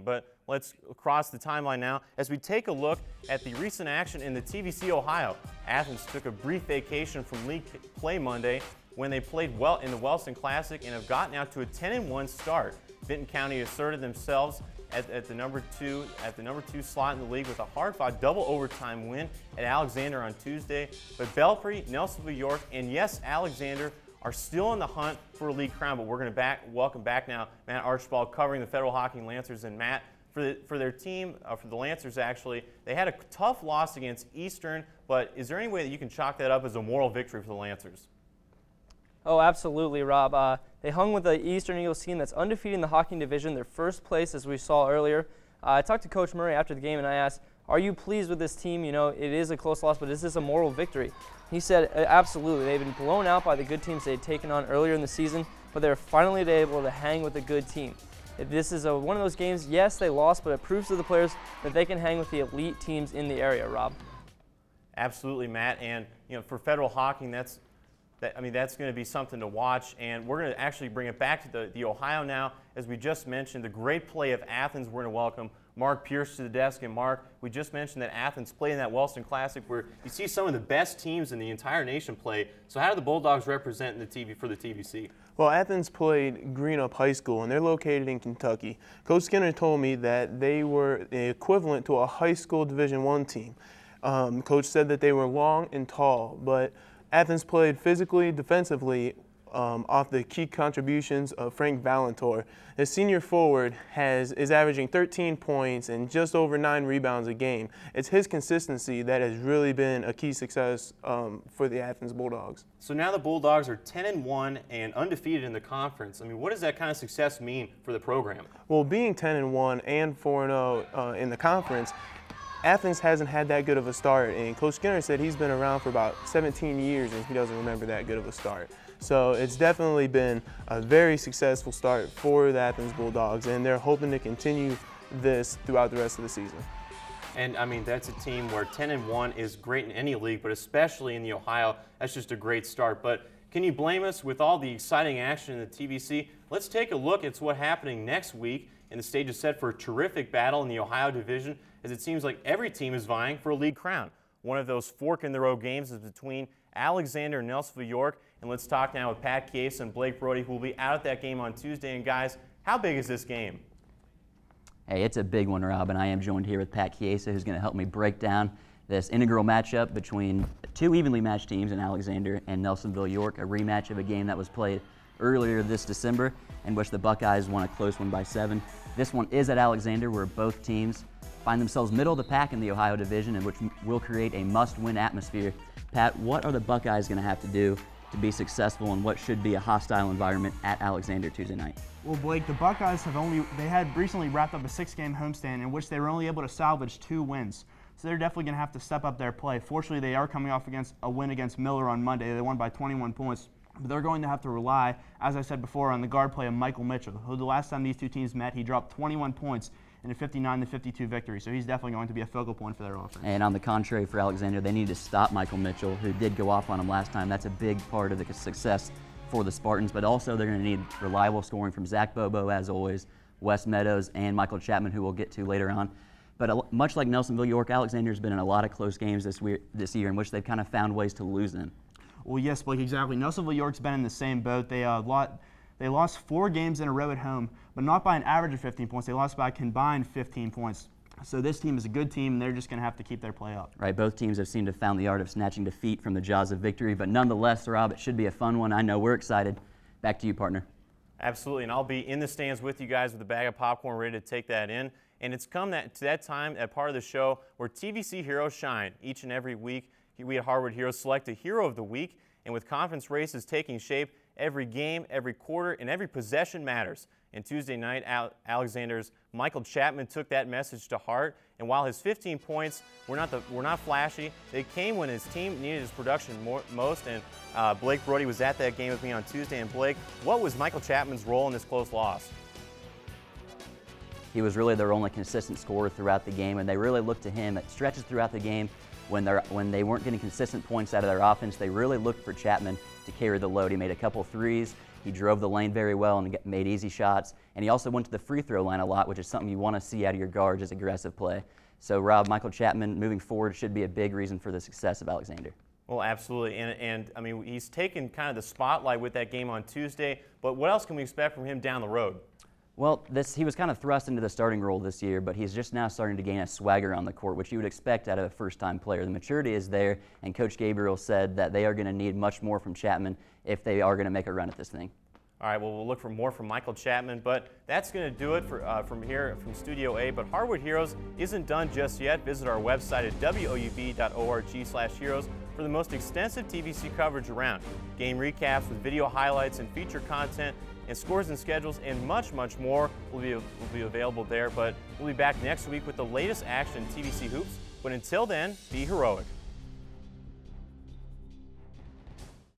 But let's cross the timeline now as we take a look at the recent action in the TVC-Ohio. Athens took a brief vacation from league play Monday when they played well in the Wellston Classic and have gotten out to a 10-1 start. Benton County asserted themselves at the number two slot in the league with a hard-fought double overtime win at Alexander on Tuesday. But Belpre, Nelsonville-York, and yes, Alexander are still in the hunt for a league crown. But we're going to welcome back now Matt Archibald covering the Federal Hocking Lancers. And Matt, for their team, for the Lancers actually, they had a tough loss against Eastern. But is there any way that you can chalk that up as a moral victory for the Lancers? Oh, absolutely, Rob. They hung with the Eastern Eagles team that's undefeated in the Hocking division, their first place, as we saw earlier. I talked to Coach Murray after the game, and I asked, are you pleased with this team? You know, it is a close loss, but is this a moral victory? He said, absolutely. They've been blown out by the good teams they'd taken on earlier in the season, but they're finally able to hang with a good team. If this is one of those games, yes, they lost, but it proves to the players that they can hang with the elite teams in the area, Rob. Absolutely, Matt. And, you know, for Federal Hocking, that's going to be something to watch, and we're going to actually bring it back to the Ohio now. As we just mentioned, the great play of Athens. We're going to welcome Mark Pierce to the desk. And Mark, we just mentioned that Athens played in that Wellston Classic where you see some of the best teams in the entire nation play. So how do the Bulldogs represent for the TVC? Well, Athens played Greenup High School, and they're located in Kentucky. Coach Skinner told me that they were the equivalent to a high school Division I team. Coach said that they were long and tall, but Athens played physically, defensively, off the key contributions of Frank Valentor. His senior forward is averaging 13 points and just over 9 rebounds a game. It's his consistency that has really been a key success for the Athens Bulldogs. So now the Bulldogs are 10-1 and undefeated in the conference. I mean, what does that kind of success mean for the program? Well, being 10-1 and 4-0 in the conference, Athens hasn't had that good of a start, and Coach Skinner said he's been around for about 17 years and he doesn't remember that good of a start. So it's definitely been a very successful start for the Athens Bulldogs, and they're hoping to continue this throughout the rest of the season. And I mean, that's a team where 10-1 is great in any league, but especially in the Ohio, that's just a great start. But can you blame us with all the exciting action in the TVC? Let's take a look at what's happening next week. And the stage is set for a terrific battle in the Ohio division, as it seems like every team is vying for a league crown. One of those fork-in-the-road games is between Alexander and Nelsonville-York. And let's talk now with Pat Chiesa and Blake Brody, who will be out at that game on Tuesday. And guys, how big is this game? Hey, it's a big one, Rob, and I am joined here with Pat Chiesa, who's going to help me break down this integral matchup between two evenly matched teams in Alexander and Nelsonville-York, a rematch of a game that was played earlier this December, in which the Buckeyes won a close one by 7. This one is at Alexander, where both teams find themselves middle of the pack in the Ohio division, and which will create a must-win atmosphere. Pat, what are the Buckeyes going to have to do to be successful in what should be a hostile environment at Alexander Tuesday night? Well, Blake, the Buckeyes had recently wrapped up a 6-game homestand in which they were only able to salvage 2 wins. So they're definitely going to have to step up their play. Fortunately, they are coming off against a win against Miller on Monday. They won by 21 points. But they're going to have to rely, as I said before, on the guard play of Michael Mitchell, who the last time these two teams met, he dropped 21 points in a 59-52 victory. So he's definitely going to be a focal point for their offense. And on the contrary for Alexander, they need to stop Michael Mitchell, who did go off on him last time. That's a big part of the success for the Spartans. But also they're going to need reliable scoring from Zach Bobo, as always, Wes Meadows, and Michael Chapman, who we'll get to later on. But much like Nelsonville-York, Alexander's been in a lot of close games this year in which they've kind of found ways to lose in. Well, yes, Blake, exactly. Nelsonville-York's been in the same boat. They lost 4 games in a row at home, but not by an average of 15 points. They lost by a combined 15 points. So this team is a good team, and they're just going to have to keep their play up. Right, both teams have seemed to have found the art of snatching defeat from the jaws of victory, but nonetheless, Rob, it should be a fun one. I know we're excited. Back to you, partner. Absolutely, and I'll be in the stands with you guys with a bag of popcorn ready to take that in. And it's come to that time, at part of the show, where TVC heroes shine. Each and every week, we at Hardwood Heroes select a hero of the week, and with conference races taking shape, every game, every quarter, and every possession matters. And Tuesday night, Alexander's Michael Chapman took that message to heart. And while his 15 points were not flashy, they came when his team needed his production most. And Blake Brody was at that game with me on Tuesday. And Blake, what was Michael Chapman's role in this close loss? He was really their only consistent scorer throughout the game, and they really looked to him at stretches throughout the game. When they weren't getting consistent points out of their offense, they really looked for Chapman to carry the load. He made a couple threes. He drove the lane very well and made easy shots, and he also went to the free throw line a lot, which is something you want to see out of your guards, is aggressive play. So Rob, Michael Chapman moving forward should be a big reason for the success of Alexander. Well, absolutely, and I mean, he's taken kind of the spotlight with that game on Tuesday, but what else can we expect from him down the road? Well, he was kind of thrust into the starting role this year, but he's just now starting to gain a swagger on the court, which you would expect out of a first-time player. The maturity is there, and Coach Gabriel said that they are going to need much more from Chapman if they are going to make a run at this thing. All right, well, we'll look for more from Michael Chapman, but that's going to do it from here from Studio A. But Hardwood Heroes isn't done just yet. Visit our website at woub.org/heroes for the most extensive TVC coverage around. Game recaps with video highlights and feature content, and scores and schedules, and much, much more will be available there. But we'll be back next week with the latest action in TVC hoops. But until then, be heroic.